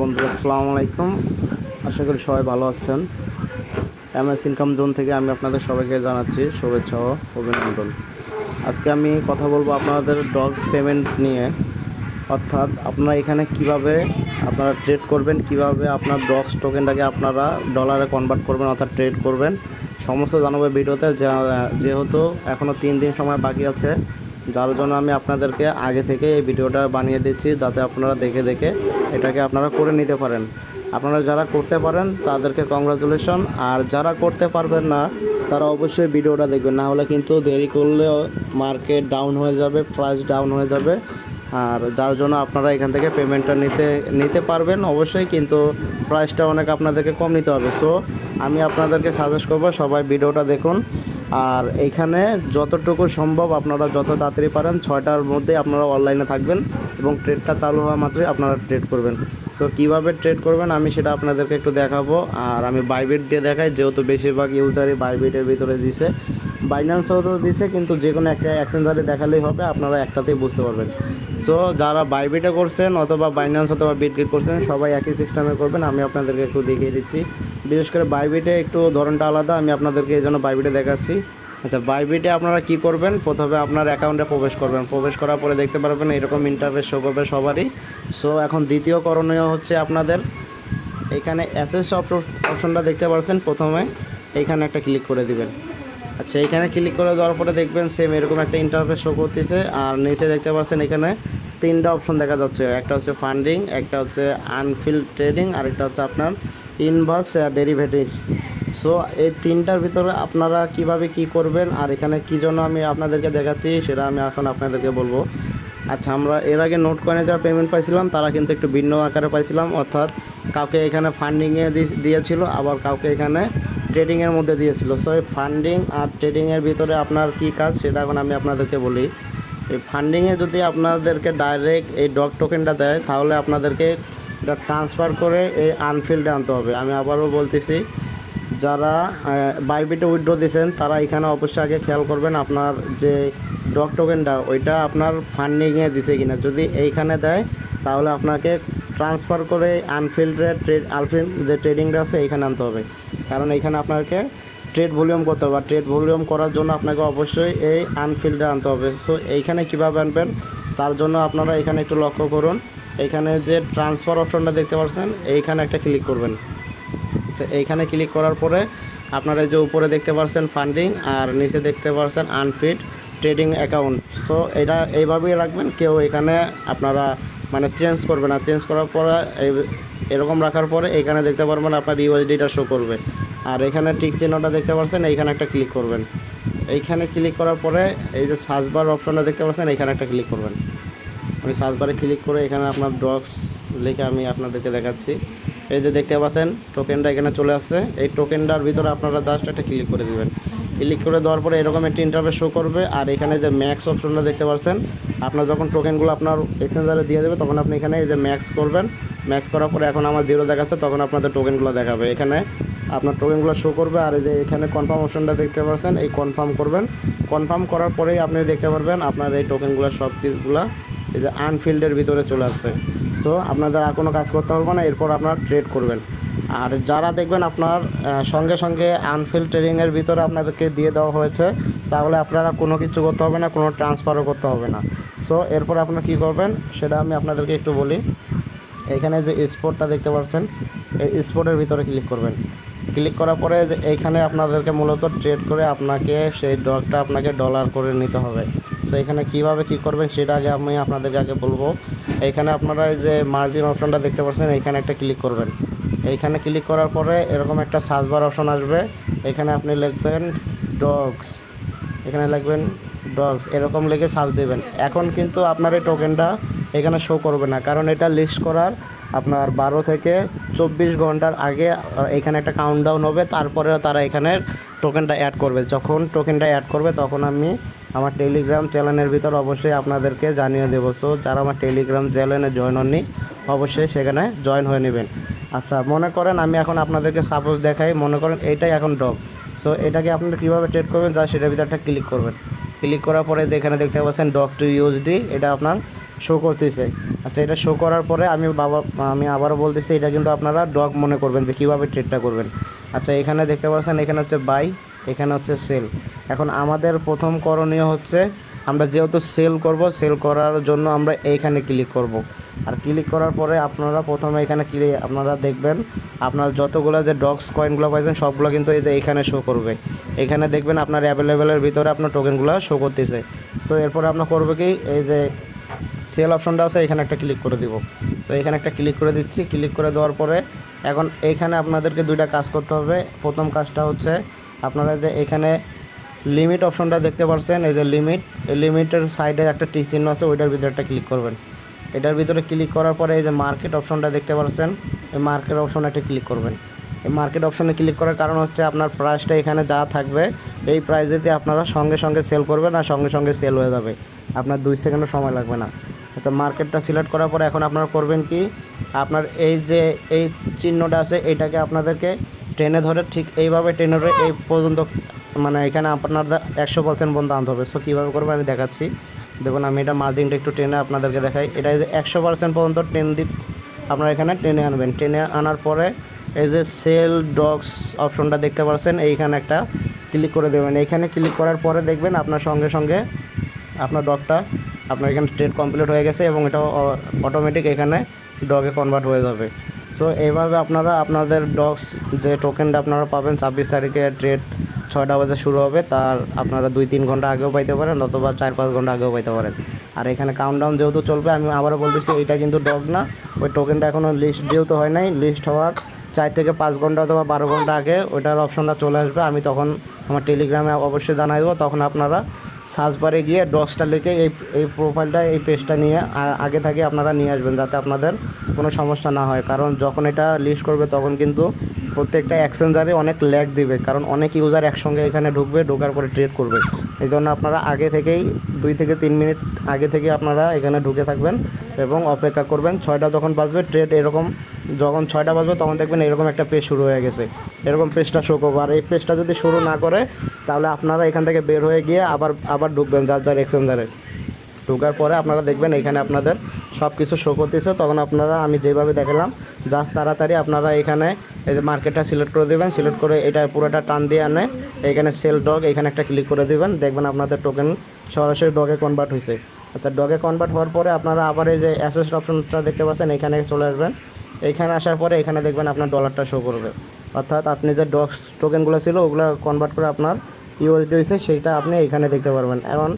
বন্ধুরা আসসালামু আলাইকুম। আশা করি সবাই ভালো আছেন। এমএস ইনকাম জোন থেকে আমি আপনাদের সবাইকে জানাচ্ছি শুভেচ্ছা ও অভিনন্দন। আজকে আমি কথা বলবো আপনাদের ডগস পেমেন্ট নিয়ে, অর্থাৎ আপনারা এখানে কিভাবে আপনারা ট্রেড করবেন, কিভাবে আপনার ডগস টোকেনটাকে আপনারা ডলারে কনভার্ট করবেন অর্থাৎ ট্রেড করবেন, সমস্ত জানাবো ভিডিওতে। যেহেতু এখনও 3 দিন সময় বাকি আছে, যার জন্য আমি আপনাদেরকে আগে থেকে এই ভিডিওটা বানিয়ে দিচ্ছি, যাতে আপনারা দেখে দেখে এটাকে আপনারা করে নিতে পারেন। আপনারা যারা করতে পারেন তাদেরকে কংগ্রাচুলেশন, আর যারা করতে পারবেন না তারা অবশ্যই ভিডিওটা দেখবেন, না হলে কিন্তু দেরি করলে মার্কেট ডাউন হয়ে যাবে, প্রাইস ডাউন হয়ে যাবে। আর যার জন্য আপনারা এখান থেকে পেমেন্টটা নিতে পারবেন অবশ্যই, কিন্তু প্রাইসটা অনেক আপনাদেরকে কম নিতে হবে। সো আমি আপনাদেরকে সাজেস্ট করবো সবাই ভিডিওটা দেখুন। আর এইখানে যতটুকু সম্ভব আপনারা যত তাড়াতাড়ি পারেন 6টার মধ্যে আপনারা অনলাইনে থাকবেন এবং ট্রেডটা চালু হওয়া মাত্রই আপনারা ট্রেড করবেন। সো কীভাবে ট্রেড করবেন আমি সেটা আপনাদেরকে একটু দেখাবো। আর আমি বাইবিট দিয়ে দেখাই, যেহেতু বেশিরভাগ ইউজারই বাইবিটের ভিতরে দিছে, বাইন্যান্সও তো দিছে, কিন্তু যে কোনো একটা এক্সচেঞ্জারে দেখালেই হবে, আপনারা একটাতেই বুঝতে পারবেন। সো যারা বাইবিটে করছেন অথবা বাইন্যান্স অথবা বিটগেট করছেন সবাই একই সিস্টেমে করবেন। আমি আপনাদেরকে একটু দেখিয়ে দিচ্ছি। বিশেষ করে বাইবিটে একটু ধরনটা আলাদা, আমি আপনাদেরকে এই জন্য বাইবিটে দেখাচ্ছি। আচ্ছা, বাইবিটে আপনারা কি করবেন, প্রথমে আপনার অ্যাকাউন্টে প্রবেশ করবেন। প্রবেশ করার পরে দেখতে পারবেন এরকম ইন্টারফেস শো করবে সবারই। সো এখন দ্বিতীয় করণীয় হচ্ছে আপনাদের এখানে অ্যাসেস অপশনটা দেখতে পাচ্ছেন, প্রথমে এইখানে একটা ক্লিক করে দিবেন। আচ্ছা, এখানে ক্লিক করে দেওয়ার পরে দেখবেন সেম এরকম একটা ইন্টারফেস শো করতেছে, আর নিচে দেখতে পাচ্ছেন এখানে 3টা অপশন দেখা যাচ্ছে। একটা হচ্ছে ফান্ডিং, একটা হচ্ছে আনফিল্ড ট্রেডিং, আর একটা হচ্ছে আপনার ইনভার্স ডেরিভেটিভস। সো এই 3টার ভিতরে আপনারা কিভাবে কি করবেন আর এখানে কী জন্য আমি আপনাদেরকে দেখাচ্ছি সেটা আমি এখন আপনাদেরকে বলবো। আচ্ছা, আমরা এর আগে নোট কয়েনে যারা পেমেন্ট পাইছিলাম তারা কিন্তু একটু ভিন্ন আকারে পাইছিলাম, অর্থাৎ কাউকে এখানে ফান্ডিংয়ে দিয়েছিল, আবার কাউকে এখানে ট্রেডিংয়ের মধ্যে দিয়েছিল। সো এই ফান্ডিং আর ট্রেডিংয়ের ভিতরে আপনার কী কাজ সেটা এখন আমি আপনাদেরকে বলি। এই ফান্ডিংয়ে যদি আপনাদেরকে ডাইরেক্ট এই ডগ টোকেনটা দেয়, তাহলে আপনাদেরকে এটা ট্রান্সফার করে এই আনফিল্ডে আনতে হবে। আমি আবারও বলতেছি, যারা বাইবিটে উইথড্র দিয়েছেন তারা এখানে অবশ্যই আগে খেয়াল করবেন আপনার যে ডগ টোকেনটা ওইটা আপনার ফান্ডিংয়ে দিছে কিনা। যদি এইখানে দেয় তাহলে আপনাকে ট্রান্সফার করে আনফিল্ডের আনফিল্ড যে ট্রেডিংটা আছে এইখানে আনতে হবে, কারণ এইখানে আপনাকে ট্রেড ভলিউম করতে হবে। আর ট্রেড ভলিউম করার জন্য আপনাকে অবশ্যই এই আনফিল্ডে আনতে হবে। সো এইখানে কীভাবে আনবেন তার জন্য আপনারা এখানে একটু লক্ষ্য করুন। এইখানে যে ট্রান্সফার অপশনটা দেখতে পাচ্ছেন এইখানে একটা ক্লিক করবেন। আচ্ছা, এইখানে ক্লিক করার পরে আপনারা যে উপরে দেখতে পাচ্ছেন ফান্ডিং আর নিচে দেখতে পাচ্ছেন আনফিল্ড ট্রেডিং অ্যাকাউন্ট। সো এটা এইভাবেই রাখবেন, কেউ এখানে আপনারা মানে চেঞ্জ করবে না। চেঞ্জ করার পরে এরকম রাখার পরে এখানে দেখতে পারবেন আপনার ইউএসডিটা শো করবে, আর এখানে টিক চিহ্নটা দেখতে পাচ্ছেন এইখানে একটা ক্লিক করবেন। এইখানে ক্লিক করার পরে এই যে সার্চ বার অপশনটা দেখতে পাচ্ছেন এইখানে একটা ক্লিক করবেন। আমি সার্চ বারে ক্লিক করে এখানে আপনার ডগস লিখে আমি আপনাদেরকে দেখাচ্ছি। এই যে দেখতে পাচ্ছেন টোকেনটা এখানে চলে আসছে, এই টোকেনটার ভিতরে আপনারা জাস্ট একটা ক্লিক করে দেবেন। ক্লিক করে দেওয়ার পরে এরকম একটা ইন্টারফেস শো করবে, আর এখানে যে ম্যাক্স অপশনটা দেখতে পাচ্ছেন, আপনার যখন টোকেনগুলো আপনার এক্সচেঞ্জারে দিয়ে দেবে তখন আপনি এখানে এই যে ম্যাক্স করবেন। ম্যাক্স করার পরে এখন আমার 0 দেখাচ্ছে, তখন আপনাদের টোকেনগুলো দেখাবে, এখানে আপনার টোকেনগুলো শো করবে। আর এই যে এখানে কনফার্ম অপশনটা দেখতে পাচ্ছেন, এই কনফার্ম করবেন। কনফার্ম করার পরেই আপনি দেখতে পারবেন আপনার এই টোকেনগুলো সব কিছুগুলো এই যে আনফিল্ডের ভিতরে চলে আসছে। সো আপনাদের আর কোনো কাজ করতে হবে না, এরপর আপনার ট্রেড করবেন। আর যারা দেখবেন আপনার সঙ্গে সঙ্গে আনফিল্ড ট্রেডিংয়ের ভিতরে আপনাদেরকে দিয়ে দেওয়া হয়েছে, তাহলে আপনারা কোনো কিছু করতে হবে না, কোনো ট্রান্সফারও করতে হবে না। সো এরপর আপনারা কী করবেন সেটা আমি আপনাদেরকে একটু বলি। এখানে যে স্পটটা দেখতে পাচ্ছেন, এই স্পটের ভিতরে ক্লিক করবেন। ক্লিক করার পরে যে এইখানে আপনাদেরকে মূলত ট্রেড করে আপনাকে সেই ডগটা আপনাকে ডলার করে নিতে হবে। সো এখানে কীভাবে কী করবেন সেটা আগে আমি আপনাদেরকে আগে বলবো। এইখানে আপনারা এই যে মার্জিন অপশনটা দেখতে পাচ্ছেন, এইখানে একটা ক্লিক করবেন। এইখানে ক্লিক করার পরে এরকম একটা সার্চ বার অপশন আসবে, এখানে আপনি লিখবেন ডগস, এখানে লিখবেন ডগস, এরকম লিখে সার্চ দেবেন। এখন কিন্তু আপনার এই টোকেনটা এখানে শো করবে না, কারণ এটা লিস্ট করার আপনার 12 থেকে 24 ঘন্টার আগে এখানে একটা কাউন্টডাউন হবে, তারপরে তারা এখানে টোকেনটা অ্যাড করবে। যখন টোকেনটা অ্যাড করবে তখন আমি আমার টেলিগ্রাম চ্যানেলের ভিতর অবশ্যই আপনাদেরকে জানিয়ে দেবো। সো যারা আমার টেলিগ্রাম চ্যানেলে জয়েন হননি অবশ্যই সেখানে জয়েন হয়ে নেবেন। আচ্ছা, মনে করেন আমি এখন আপনাদেরকে সাপোজ দেখাই, মনে করেন এইটাই এখন ডগ। সো এটাকে আপনারা কীভাবে ট্রেড করবেন যা সেটার ভিতরে একটা ক্লিক করবেন। ক্লিক করার পরে যেখানে দেখতে পাচ্ছেন ডগ টু ইউএসডি, এটা আপনার শো করতেছে। আচ্ছা, এটা শো করার পরে আমি আবারও বলতেছি, এটা কিন্তু আপনারা ডগ মনে করবেন যে কীভাবে ট্রেডটা করবেন। আচ্ছা, এখানে দেখতে পাচ্ছেন এখানে হচ্ছে বাই, এখানে হচ্ছে সেল। এখন আমাদের প্রথম করণীয় হচ্ছে, আমরা যেহেতু সেল করব, সেল করার জন্য আমরা এইখানে ক্লিক করব। আর ক্লিক করার পরে আপনারা প্রথমে এখানে আপনারা দেখবেন আপনার যতগুলো যে ডগস কয়েনগুলো পাইছেন সবগুলো কিন্তু এই যে এখানে শো করবে। এখানে দেখবেন আপনার অ্যাভেলেবেলের ভিতরে আপনার টোকেনগুলো শো করতেছে। সো এরপরে আপনার করবে কি, এই যে সেল অপশনটা আছে এখানে একটা ক্লিক করে দিব। তো এখানে একটা ক্লিক করে দিচ্ছি। ক্লিক করে দেওয়ার পরে এখন এইখানে আপনাদেরকে দুইটা কাজ করতে হবে। প্রথম কাজটা হচ্ছে, আপনারা যে এখানে লিমিট অপশনটা দেখতে পাচ্ছেন, এই যে লিমিট, এই লিমিটের সাইডে একটা টিক চিহ্ন আছে, ওইটার ভিতরে একটা ক্লিক করবেন। এটার ভিতরে ক্লিক করার পরে এই যে মার্কেট অপশনটা দেখতে পাচ্ছেন, এই মার্কেট অপশনে একটা ক্লিক করবেন। এই মার্কেট অপশনে ক্লিক করার কারণ হচ্ছে, আপনার প্রাইসটা এখানে যা থাকবে এই প্রাইসেতে আপনারা সঙ্গে সঙ্গে সেল করবেন, আর সঙ্গে সঙ্গে সেল হয়ে যাবে, আপনার 2 সেকেন্ডও সময় লাগবে না। আচ্ছা, মার্কেটটা সিলেক্ট করার পরে এখন আপনারা করবেন কি, আপনার এই যে এই চিহ্নটা আছে এইটাকে আপনাদেরকে টেনে ধরে ঠিক এইভাবে টেনে ধরে এই পর্যন্ত, মানে এখানে আপনার 100% পর্যন্ত আনতে হবে। সো কীভাবে করবো আমি দেখাচ্ছি। দেখুন, আমি এটা মার্জিনটা একটু টেনে আপনাদেরকে দেখাই। এটা যে 100% পর্যন্ত আপনারা এখানে টেনে আনবেন। টেনে আনার পরে এই যে সেল ডগস অপশনটা দেখতে পাচ্ছেন, এইখানে একটা ক্লিক করে দেবেন। এইখানে ক্লিক করার পরে দেখবেন আপনার সঙ্গে সঙ্গে আপনার ডগটা আপনার এখানে ট্রেড কমপ্লিট হয়ে গেছে, এবং এটা অটোমেটিক এখানে ডগে কনভার্ট হয়ে যাবে। সো এইভাবে আপনারা আপনাদের ডগস যে টোকেনটা আপনারা পাবেন 26 তারিখে ট্রেড 6টা বাজে শুরু হবে, তার আপনারা 2-3 ঘন্টা আগেও পাইতে পারেন, অথবা 4-5 ঘন্টা আগেও পাইতে পারেন। আর এখানে কাউন্টডাউন যেহেতু চলবে, আমি আবারও বলতেছি এইটা কিন্তু ডগ না, ওই টোকেনটা এখনও লিস্ট যেহেতু হয় নাই, লিস্ট হওয়ার 4 থেকে 5 ঘন্টা অথবা 12 ঘন্টা আগে ওইটার অপশনটা চলে আসবে। আমি তখন আমার টেলিগ্রামে অবশ্যই জানাই দেবো, তখন আপনারা সার্চ বারে গিয়ে ডগসটা লিখে এই প্রোফাইলটা, এই পেজটা নিয়ে আগে থেকে আপনারা নিয়ে আসবেন, যাতে আপনাদের কোনো সমস্যা না হয়। কারণ যখন এটা লিস্ট করবে তখন কিন্তু প্রত্যেকটা এক্সচেঞ্জারে অনেক ল্যাগ দিবে, কারণ অনেক ইউজার একসঙ্গে এখানে ঢুকবে, ঢোকার পরে ট্রেড করবে। এই জন্য আপনারা আগে থেকেই 2 থেকে 3 মিনিট আগে থেকে আপনারা এখানে ঢুকে থাকবেন এবং অপেক্ষা করবেন। 6টা যখন বাজবে ট্রেড, এরকম যখন 6টা বাজবে তখন দেখবেন এরকম একটা পেজ শুরু হয়ে গেছে, এরকম পেজটা শো করবো। আর এই পেজটা যদি শুরু না করে, তাহলে আপনারা এখান থেকে বের হয়ে গিয়ে আবার ঢুকবেন যার এক্সচেঞ্জারে। ঢোকার পরে আপনারা দেখবেন এখানে আপনাদের সব কিছু শো করতেছে। তখন আপনারা আমি যেভাবে দেখালাম, জাস্ট তাড়াতাড়ি আপনারা এখানে এই যে মার্কেটটা সিলেক্ট করে দেবেন। সিলেক্ট করে এটা পুরোটা টান দিয়ে আনে এখানে সেল ডগ, এখানে একটা ক্লিক করে দেবেন। দেখবেন আপনাদের টোকেন সরাসরি ডগে কনভার্ট হয়েছে। আচ্ছা, ডগে কনভার্ট হওয়ার পরে আপনারা আবার এই যে অ্যাসেস অপশনটা দেখতে পাচ্ছেন, এখানে চলে আসবেন। এখানে আসার পরে এখানে দেখবেন আপনার ডলারটা শো করবে, অর্থাৎ আপনি যে ডগস টোকেনগুলো ছিল ওগুলো কনভার্ট করে আপনার ইউএসডি হয়েছে, সেইটা আপনি এখানে দেখতে পারবেন। এখন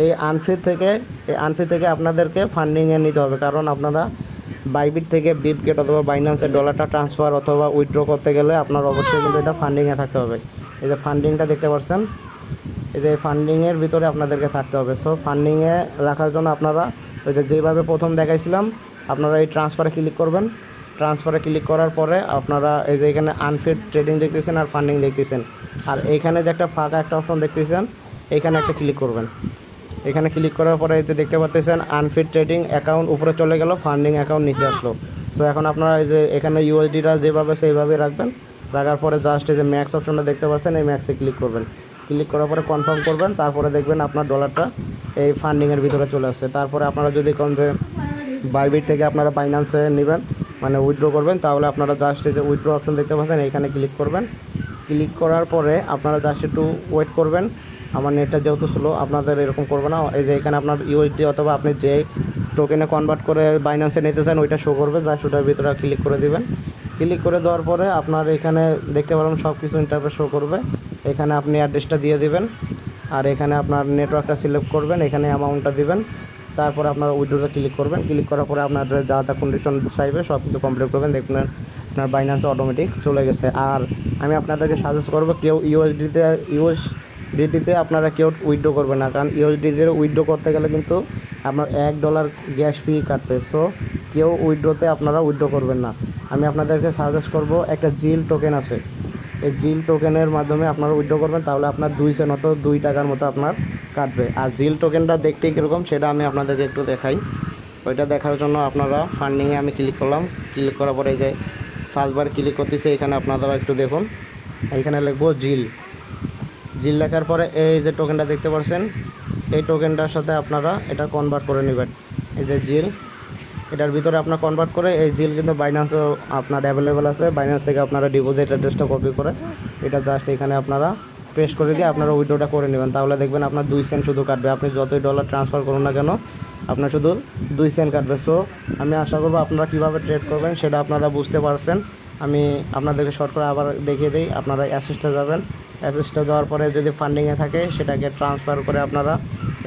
এই আনফি থেকে আপনাদেরকে ফান্ডিংয়ে নিতে হবে, কারণ আপনারা বাইবিট থেকে বিটগেট অথবা বাইন্যান্সের ডলারটা ট্রান্সফার অথবা উইথড্র করতে গেলে আপনার অবশ্যই কিন্তু এটা ফান্ডিংয়ে থাকতে হবে। এই যে ফান্ডিংটা দেখতে পাচ্ছেন, এই যে ফান্ডিংয়ের ভিতরে আপনাদেরকে থাকতে হবে। সো ফান্ডিংয়ে রাখার জন্য আপনারা ওই যে যেভাবে প্রথম দেখাইছিলাম, আপনারা এই ট্রান্সফারে ক্লিক করবেন। ট্রান্সফারে ক্লিক করার পরে আপনারা এই যে এখানে আনফিট ট্রেডিং দেখতেছেন আর ফান্ডিং দেখতেছেন, আর এইখানে যে একটা ফাঁকা একটা অপশন দেখতেছেন, এইখানে একটা ক্লিক করবেন। এখানে ক্লিক করার পরে এই যে দেখতে পাচ্ছেন আনফিট ট্রেডিং অ্যাকাউন্ট উপরে চলে গেল, ফান্ডিং অ্যাকাউন্ট নিচে আসলো। সো এখন আপনারা এই যে এখানে ইউএসডিটা যেভাবে সেইভাবে রাখবেন। রাখার পরে জাস্ট এই যে ম্যাক্স অপশনটা দেখতে পাচ্ছেন, এই ম্যাক্সে ক্লিক করবেন। ক্লিক করার পরে কনফার্ম করবেন। তারপরে দেখবেন আপনার ডলারটা এই ফান্ডিংয়ের ভিতরে চলে আসছে। তারপরে আপনারা যদি কোন যে বাইবিট থেকে আপনারা বাইন্যান্সে নেবেন, মানে উইথড্র করবেন, তাহলে আপনারা জাস্ট এই যে উইথড্র অপশন দেখতে পাচ্ছেন, এইখানে ক্লিক করবেন। ক্লিক করার পরে আপনারা জাস্ট একটু ওয়েট করবেন। আমার নেটটা যেহেতু স্লো, আপনাদের এরকম করবে না। এই যে এখানে আপনার ইউএসডি অথবা আপনি যে টোকেনে কনভার্ট করে বাইন্যান্সে নিতে চান ওইটা শো করবে, জাস্ট ওটার ভিতরে ক্লিক করে দিবেন। ক্লিক করে দেওয়ার পরে আপনার এখানে দেখতে পারবেন সব কিছু ইন্টারফেস শো করবে। এখানে আপনি অ্যাড্রেসটা দিয়ে দিবেন, আর এখানে আপনার নেটওয়ার্কটা সিলেক্ট করবেন, এখানে অ্যামাউন্টটা দিবেন। তারপরে আপনারা উইথড্রোতে ক্লিক করবেন। ক্লিক করার পরে আপনাদের যা যা কন্ডিশন চাইবে সব কিছু কমপ্লিট করবেন, দেখবেন আপনার বাইন্যান্সে অটোমেটিক চলে গেছে। আর আমি আপনাদেরকে সাজেস্ট করবো, কেউ ইউএসডিতে আপনারা কেউ উইথড্রো করবেন না, কারণ ইউএসডিতে উইথড্রো করতে গেলে কিন্তু আপনার $1 গ্যাস ফি কাটবে। সো কেউ উইথড্রোতে আপনারা উইথড্রো করবেন না। আমি আপনাদেরকে সাজেস্ট করব, একটা জিল টোকেন আছে, এই জিল টোকেনের মাধ্যমে আপনারা উইথড্রো করবেন, তাহলে আপনার 2 সেন্ট মতো 2 টাকার মতো আপনার কাটবে। আর জিল টোকেনটা দেখতে কীরকম সেটা আমি আপনাদেরকে একটু দেখাই। ওইটা দেখার জন্য আপনারা ফান্ডিংয়ে আমি ক্লিক করলাম। ক্লিক করার পরে এই যে সার্চ বার ক্লিক করতেছে, এখানে আপনারা একটু দেখুন, এইখানে লিখবো জিল লেখার পরে এই যে টোকেনটা দেখতে পাচ্ছেন, এই টোকেনটার সাথে আপনারা এটা কনভার্ট করে নেবেন। এই যে জিল, এটার ভিতরে আপনার কনভার্ট করে এই জিল কিন্তু বাইন্যান্সও আপনার অ্যাভেলেবেল আছে। বাইন্যান্স থেকে আপনারা ডিপোজিট অ্যাড্রেসটা কপি করে এটা জাস্ট এখানে আপনারা পেস্ট করে দিয়ে আপনারা উইথড্রটা করে নেবেন। তাহলে দেখবেন আপনার 2 সেন্ট শুধু কাটবে। আপনি যতই ডলার ট্রান্সফার করুন না কেন আপনার শুধু 2 সেন্ট কাটবে। সো আমি আশা করবো আপনারা কীভাবে ট্রেড করবেন সেটা আপনারা বুঝতে পারছেন। আমি আপনাদেরকে শর্ট করে আবার দেখিয়ে দিই। আপনারা অ্যাসেসটা যাবেন, অ্যাসেসটা যাওয়ার পরে যদি ফান্ডিংয়ে থাকে সেটাকে ট্রান্সফার করে আপনারা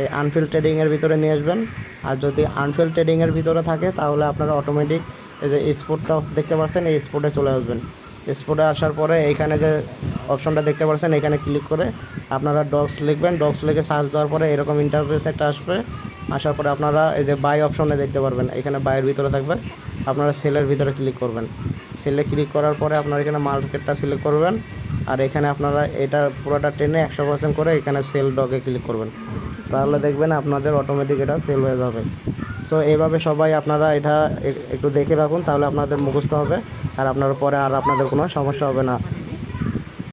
এই আনফিল্ড ট্রেডিংয়ের ভিতরে নিয়ে আসবেন। আর যদি আনফিল্ড ট্রেডিংয়ের ভিতরে থাকে তাহলে আপনারা অটোমেটিক এই যে স্পোর্টটা দেখতে পাচ্ছেন এই স্পোর্টে চলে আসবেন। স্পোর্টে আসার পরে এইখানে যে অপশনটা দেখতে পাচ্ছেন এখানে ক্লিক করে আপনারা ডগস লিখবেন। ডগস লিখে সার্চ দেওয়ার পরে এরকম ইন্টারফেস একটা আসবে। আসার পরে আপনারা এই যে বাই অপশনে দেখতে পারবেন, এখানে বাইয়ের ভিতরে থাকবে। আপনারা সেলের ভিতরে ক্লিক করবেন। সেলে ক্লিক করার পরে আপনারা এখানে মার্কেটটা সিলেক্ট করবেন। আর এখানে আপনারা এটা পুরোটা টেনে 100% করে এখানে সেল ডগে ক্লিক করবেন। তাহলে দেখবেন আপনাদের অটোমেটিক এটা সেল হয়ে যাবে। সো এইভাবে সবাই আপনারা এটা একটু দেখে রাখুন, তাহলে আপনাদের মুখস্থ হবে আর আপনার পরে আর আপনাদের কোনো সমস্যা হবে না।